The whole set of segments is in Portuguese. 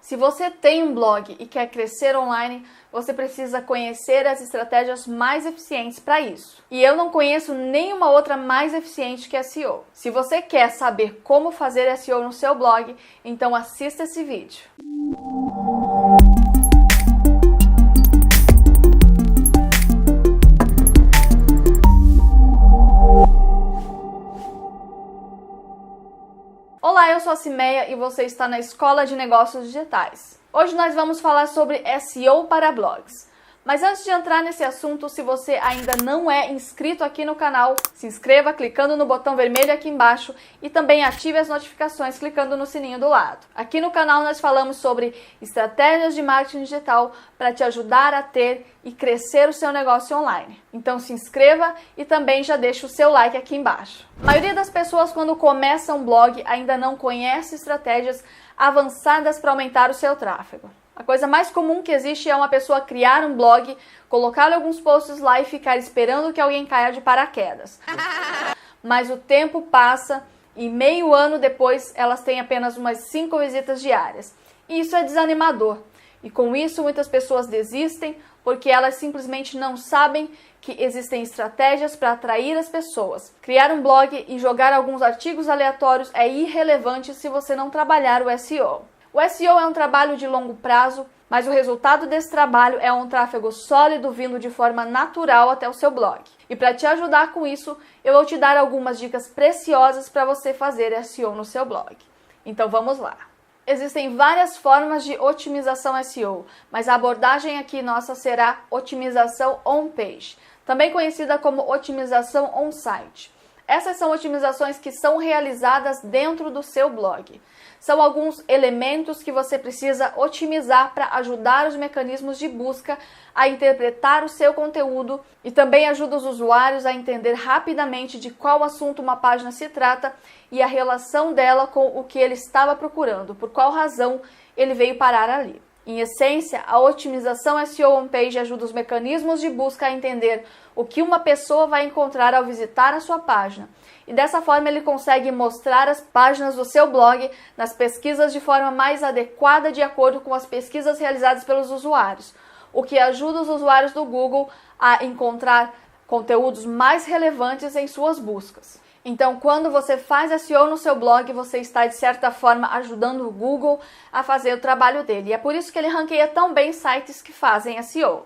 Se você tem um blog e quer crescer online, você precisa conhecer as estratégias mais eficientes para isso. E eu não conheço nenhuma outra mais eficiente que SEO. Se você quer saber como fazer SEO no seu blog, então assista esse vídeo. Olá, eu sou a Cimeia e você está na Escola de Negócios Digitais. Hoje nós vamos falar sobre SEO para blogs. Mas antes de entrar nesse assunto, se você ainda não é inscrito aqui no canal, se inscreva clicando no botão vermelho aqui embaixo e também ative as notificações clicando no sininho do lado. Aqui no canal nós falamos sobre estratégias de marketing digital para te ajudar a ter e crescer o seu negócio online. Então se inscreva e também já deixa o seu like aqui embaixo. A maioria das pessoas quando começa um blog ainda não conhece estratégias avançadas para aumentar o seu tráfego. A coisa mais comum que existe é uma pessoa criar um blog, colocar alguns posts lá e ficar esperando que alguém caia de paraquedas. Mas o tempo passa e meio ano depois elas têm apenas umas 5 visitas diárias. E isso é desanimador. E com isso muitas pessoas desistem porque elas simplesmente não sabem que existem estratégias para atrair as pessoas. Criar um blog e jogar alguns artigos aleatórios é irrelevante se você não trabalhar o SEO. O SEO é um trabalho de longo prazo, mas o resultado desse trabalho é um tráfego sólido vindo de forma natural até o seu blog. E para te ajudar com isso, eu vou te dar algumas dicas preciosas para você fazer SEO no seu blog. Então vamos lá! Existem várias formas de otimização SEO, mas a abordagem aqui nossa será otimização on-page, também conhecida como otimização on-site. Essas são otimizações que são realizadas dentro do seu blog. São alguns elementos que você precisa otimizar para ajudar os mecanismos de busca a interpretar o seu conteúdo e também ajuda os usuários a entender rapidamente de qual assunto uma página se trata e a relação dela com o que ele estava procurando, por qual razão ele veio parar ali. Em essência, a otimização SEO on-page ajuda os mecanismos de busca a entender o que uma pessoa vai encontrar ao visitar a sua página. E dessa forma ele consegue mostrar as páginas do seu blog nas pesquisas de forma mais adequada de acordo com as pesquisas realizadas pelos usuários, o que ajuda os usuários do Google a encontrar conteúdos mais relevantes em suas buscas. Então, quando você faz SEO no seu blog, você está, de certa forma, ajudando o Google a fazer o trabalho dele. E é por isso que ele ranqueia tão bem sites que fazem SEO.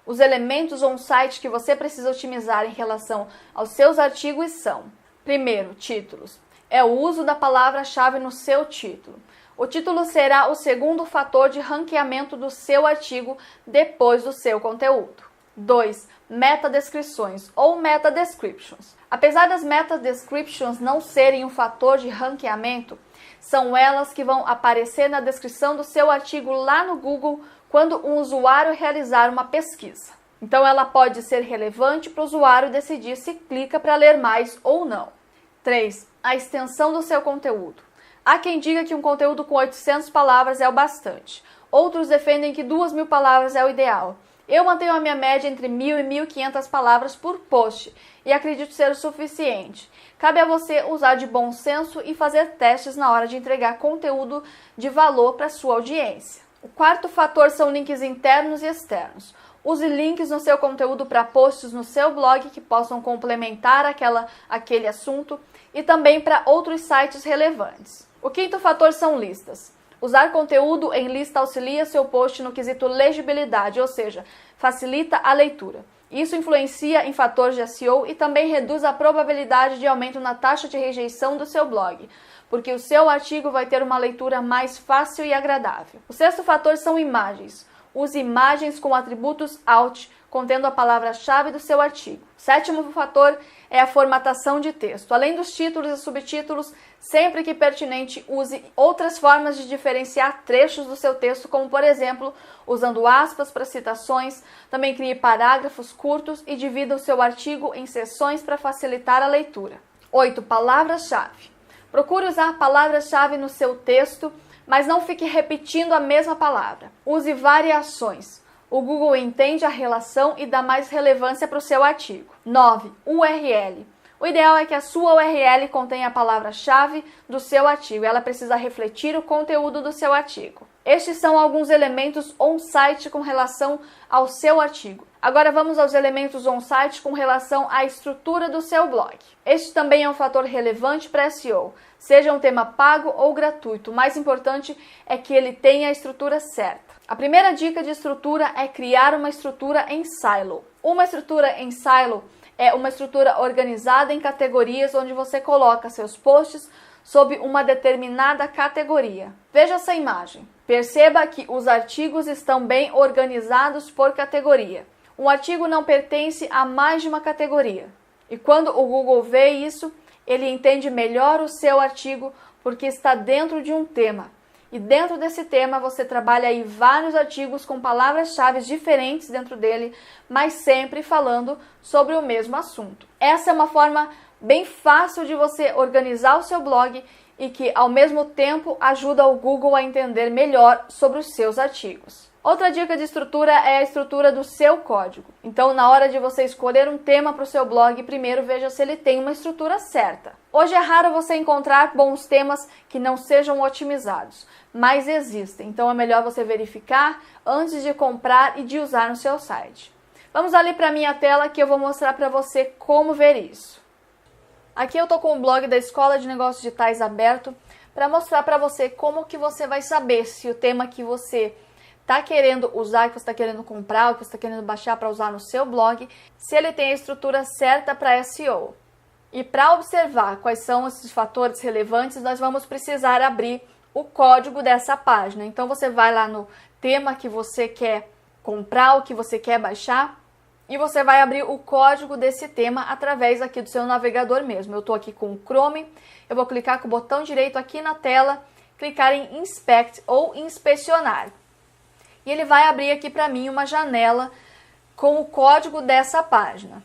Os elementos on-site que você precisa otimizar em relação aos seus artigos são: primeiro, títulos. É o uso da palavra-chave no seu título. O título será o segundo fator de ranqueamento do seu artigo depois do seu conteúdo. 2. Metadescrições ou meta-descriptions. Apesar das meta-descriptions não serem um fator de ranqueamento, são elas que vão aparecer na descrição do seu artigo lá no Google quando um usuário realizar uma pesquisa. Então ela pode ser relevante para o usuário decidir se clica para ler mais ou não. 3. A extensão do seu conteúdo. Há quem diga que um conteúdo com 800 palavras é o bastante. Outros defendem que 2.000 palavras é o ideal. Eu mantenho a minha média entre 1.000 e 1.500 palavras por post e acredito ser o suficiente. Cabe a você usar de bom senso e fazer testes na hora de entregar conteúdo de valor para sua audiência. O quarto fator são links internos e externos. Use links no seu conteúdo para posts no seu blog que possam complementar aquele assunto e também para outros sites relevantes. O quinto fator são listas. Usar conteúdo em lista auxilia seu post no quesito legibilidade, ou seja, facilita a leitura. Isso influencia em fatores de SEO e também reduz a probabilidade de aumento na taxa de rejeição do seu blog, porque o seu artigo vai ter uma leitura mais fácil e agradável. O sexto fator são imagens. Use imagens com atributos alt, contendo a palavra-chave do seu artigo. O sétimo fator é a formatação de texto. Além dos títulos e subtítulos, sempre que pertinente, use outras formas de diferenciar trechos do seu texto, como por exemplo, usando aspas para citações. Também crie parágrafos curtos e divida o seu artigo em seções para facilitar a leitura. 8. Palavras-chave. Procure usar palavras-chave no seu texto, mas não fique repetindo a mesma palavra. Use variações. O Google entende a relação e dá mais relevância para o seu artigo. 9. URL. O ideal é que a sua URL contenha a palavra-chave do seu artigo. Ela precisa refletir o conteúdo do seu artigo. Estes são alguns elementos on-site com relação ao seu artigo. Agora vamos aos elementos on-site com relação à estrutura do seu blog. Este também é um fator relevante para SEO, seja um tema pago ou gratuito. O mais importante é que ele tenha a estrutura certa. A primeira dica de estrutura é criar uma estrutura em silo. Uma estrutura em silo é uma estrutura organizada em categorias onde você coloca seus posts sob uma determinada categoria. Veja essa imagem. Perceba que os artigos estão bem organizados por categoria. Um artigo não pertence a mais de uma categoria. E quando o Google vê isso, ele entende melhor o seu artigo porque está dentro de um tema. E dentro desse tema você trabalha aí vários artigos com palavras-chave diferentes dentro dele, mas sempre falando sobre o mesmo assunto. Essa é uma forma bem fácil de você organizar o seu blog e que, ao mesmo tempo, ajuda o Google a entender melhor sobre os seus artigos. Outra dica de estrutura é a estrutura do seu código. Então, na hora de você escolher um tema para o seu blog, primeiro veja se ele tem uma estrutura certa. Hoje é raro você encontrar bons temas que não sejam otimizados, mas existem. Então, é melhor você verificar antes de comprar e de usar no seu site. Vamos ali para a minha tela que eu vou mostrar para você como ver isso. Aqui eu estou com o blog da Escola de Negócios Digitais aberto para mostrar para você como que você vai saber se o tema que você está querendo usar, que você está querendo comprar, ou que você está querendo baixar para usar no seu blog, se ele tem a estrutura certa para SEO. E para observar quais são esses fatores relevantes, nós vamos precisar abrir o código dessa página. Então você vai lá no tema que você quer comprar, o que você quer baixar, e você vai abrir o código desse tema através aqui do seu navegador mesmo. Eu estou aqui com o Chrome, eu vou clicar com o botão direito aqui na tela, clicar em Inspect ou Inspecionar. E ele vai abrir aqui para mim uma janela com o código dessa página.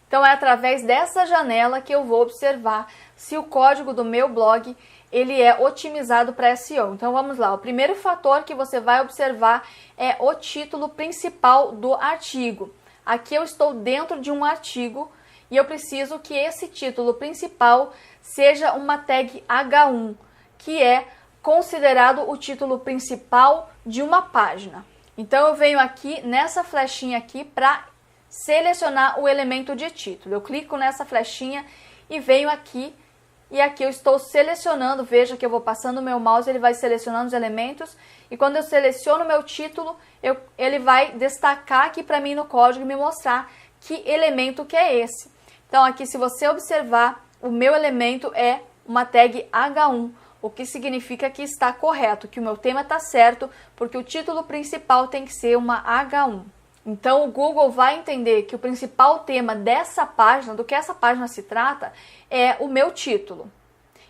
Então é através dessa janela que eu vou observar se o código do meu blog ele é otimizado para SEO. Então vamos lá, o primeiro fator que você vai observar é o título principal do artigo. Aqui eu estou dentro de um artigo e eu preciso que esse título principal seja uma tag H1, que é considerado o título principal de uma página. Então eu venho aqui nessa flechinha aqui para selecionar o elemento de título. Eu clico nessa flechinha e venho aqui e aqui eu estou selecionando, veja que eu vou passando o meu mouse, ele vai selecionando os elementos e quando eu seleciono o meu título, ele vai destacar aqui para mim no código e me mostrar que elemento que é esse. Então aqui se você observar, o meu elemento é uma tag H1, o que significa que está correto, que o meu tema está certo, porque o título principal tem que ser uma H1. Então o Google vai entender que o principal tema dessa página, do que essa página se trata, é o meu título.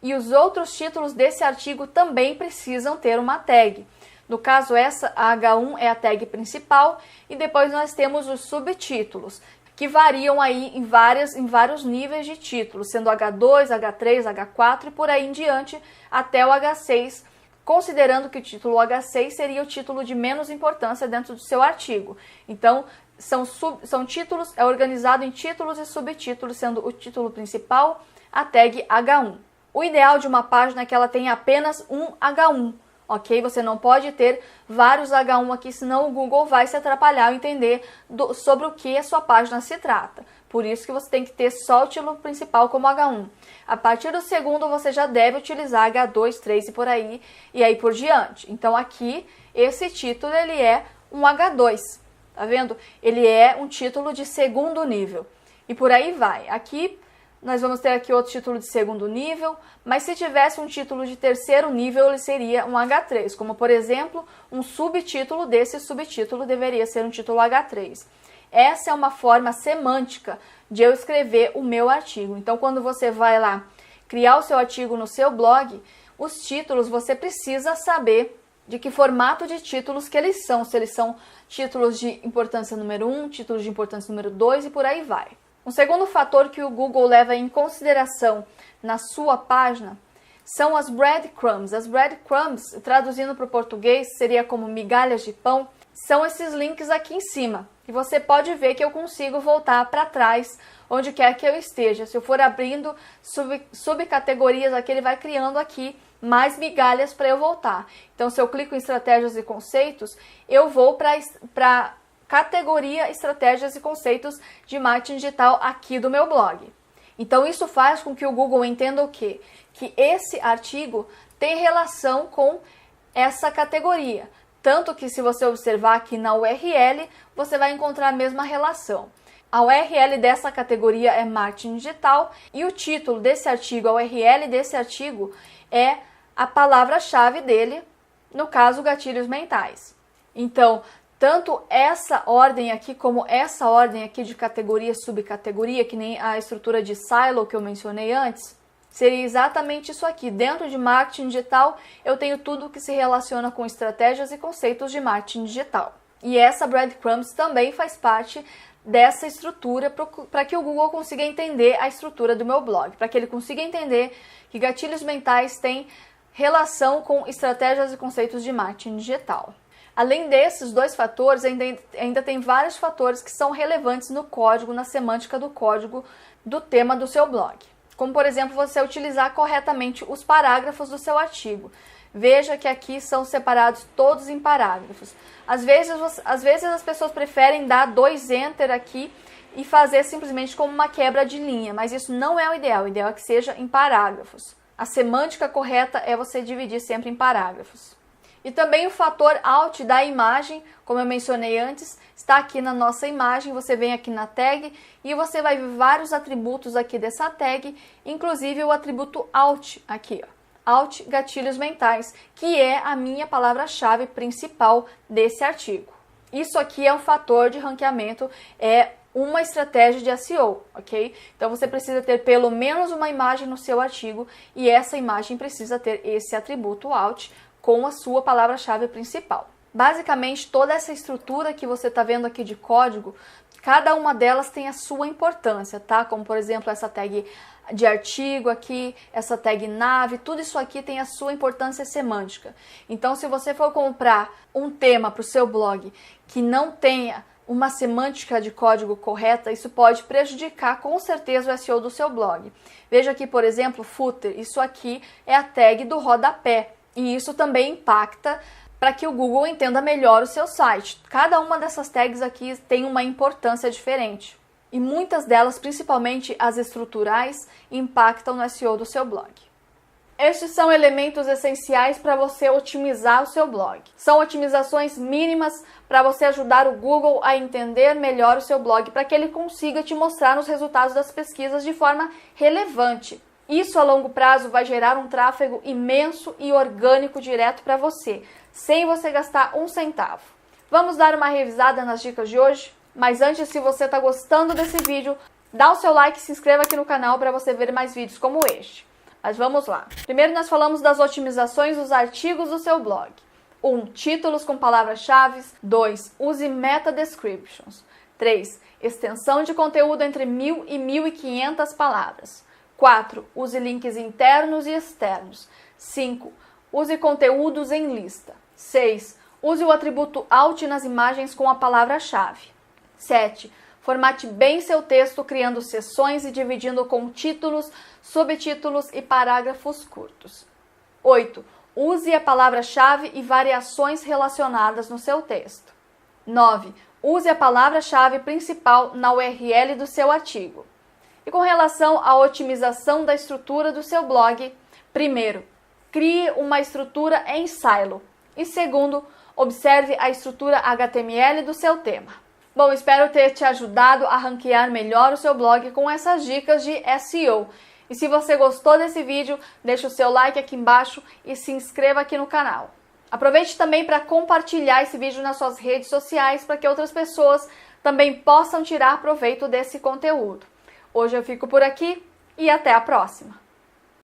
E os outros títulos desse artigo também precisam ter uma tag. No caso, essa a H1 é a tag principal e depois nós temos os subtítulos, que variam aí em vários níveis de títulos, sendo H2, H3, H4 e por aí em diante até o H6, considerando que o título H6 seria o título de menos importância dentro do seu artigo. Então, são títulos, é organizado em títulos e subtítulos, sendo o título principal a tag H1. O ideal de uma página é que ela tenha apenas um H1, ok? Você não pode ter vários H1 aqui, senão o Google vai se atrapalhar ao entender sobre o que a sua página se trata. Por isso que você tem que ter só o título principal como H1. A partir do segundo, você já deve utilizar H2, 3 e por aí, e aí por diante. Então aqui, esse título ele é um H2, tá vendo? Ele é um título de segundo nível. E por aí vai. Aqui, nós vamos ter aqui outro título de segundo nível, mas se tivesse um título de terceiro nível, ele seria um H3. Como, por exemplo, um subtítulo desse subtítulo deveria ser um título H3. Essa é uma forma semântica de eu escrever o meu artigo. Então, quando você vai lá criar o seu artigo no seu blog, os títulos você precisa saber de que formato de títulos que eles são. Se eles são títulos de importância número 1, títulos de importância número 2 e por aí vai. Um segundo fator que o Google leva em consideração na sua página são as breadcrumbs. As breadcrumbs, traduzindo para o português, seria como migalhas de pão, são esses links aqui em cima. E você pode ver que eu consigo voltar para trás, onde quer que eu esteja. Se eu for abrindo subcategorias aqui, ele vai criando aqui mais migalhas para eu voltar. Então, se eu clico em estratégias e conceitos, eu vou para categoria estratégias e conceitos de marketing digital aqui do meu blog. Então, isso faz com que o Google entenda o quê? Que esse artigo tem relação com essa categoria. Tanto que se você observar aqui na URL, você vai encontrar a mesma relação. A URL dessa categoria é marketing digital e o título desse artigo, a URL desse artigo é a palavra-chave dele, no caso, gatilhos mentais. Então, tanto essa ordem aqui como essa ordem aqui de categoria, subcategoria, que nem a estrutura de silo que eu mencionei antes, seria exatamente isso aqui. Dentro de marketing digital, eu tenho tudo que se relaciona com estratégias e conceitos de marketing digital. E essa breadcrumbs também faz parte dessa estrutura para que o Google consiga entender a estrutura do meu blog, para que ele consiga entender que gatilhos mentais têm relação com estratégias e conceitos de marketing digital. Além desses dois fatores, ainda tem vários fatores que são relevantes no código, na semântica do código do tema do seu blog. Como, por exemplo, você utilizar corretamente os parágrafos do seu artigo. Veja que aqui são separados todos em parágrafos. Às vezes as pessoas preferem dar 2 enter aqui e fazer simplesmente como uma quebra de linha, mas isso não é o ideal é que seja em parágrafos. A semântica correta é você dividir sempre em parágrafos. E também o fator alt da imagem, como eu mencionei antes, está aqui na nossa imagem. Você vem aqui na tag e você vai ver vários atributos aqui dessa tag, inclusive o atributo alt aqui, ó. Alt gatilhos mentais, que é a minha palavra-chave principal desse artigo. Isso aqui é um fator de ranqueamento, é uma estratégia de SEO, ok? Então você precisa ter pelo menos uma imagem no seu artigo e essa imagem precisa ter esse atributo alt com a sua palavra-chave principal. Basicamente, toda essa estrutura que você está vendo aqui de código, cada uma delas tem a sua importância, tá? Como, por exemplo, essa tag de artigo aqui, essa tag nave, tudo isso aqui tem a sua importância semântica. Então, se você for comprar um tema para o seu blog que não tenha uma semântica de código correta, isso pode prejudicar com certeza o SEO do seu blog. Veja aqui, por exemplo, footer, isso aqui é a tag do rodapé. E isso também impacta para que o Google entenda melhor o seu site. Cada uma dessas tags aqui tem uma importância diferente. E muitas delas, principalmente as estruturais, impactam no SEO do seu blog. Estes são elementos essenciais para você otimizar o seu blog. São otimizações mínimas para você ajudar o Google a entender melhor o seu blog, para que ele consiga te mostrar os resultados das pesquisas de forma relevante. Isso a longo prazo vai gerar um tráfego imenso e orgânico direto para você, sem você gastar um centavo. Vamos dar uma revisada nas dicas de hoje? Mas antes, se você está gostando desse vídeo, dá o seu like e se inscreva aqui no canal para você ver mais vídeos como este. Mas vamos lá. Primeiro nós falamos das otimizações dos artigos do seu blog. 1. Títulos com palavras-chave. 2. Use meta descriptions. 3. Extensão de conteúdo entre 1.000 e 1.500 palavras. 4. Use links internos e externos. 5. Use conteúdos em lista. 6. Use o atributo alt nas imagens com a palavra-chave. 7. Formate bem seu texto, criando seções e dividindo com títulos, subtítulos e parágrafos curtos. 8. Use a palavra-chave e variações relacionadas no seu texto. 9. Use a palavra-chave principal na URL do seu artigo. E com relação à otimização da estrutura do seu blog, primeiro, crie uma estrutura em silo. E segundo, observe a estrutura HTML do seu tema. Bom, espero ter te ajudado a ranquear melhor o seu blog com essas dicas de SEO. E se você gostou desse vídeo, deixa o seu like aqui embaixo e se inscreva aqui no canal. Aproveite também para compartilhar esse vídeo nas suas redes sociais para que outras pessoas também possam tirar proveito desse conteúdo. Hoje eu fico por aqui e até a próxima!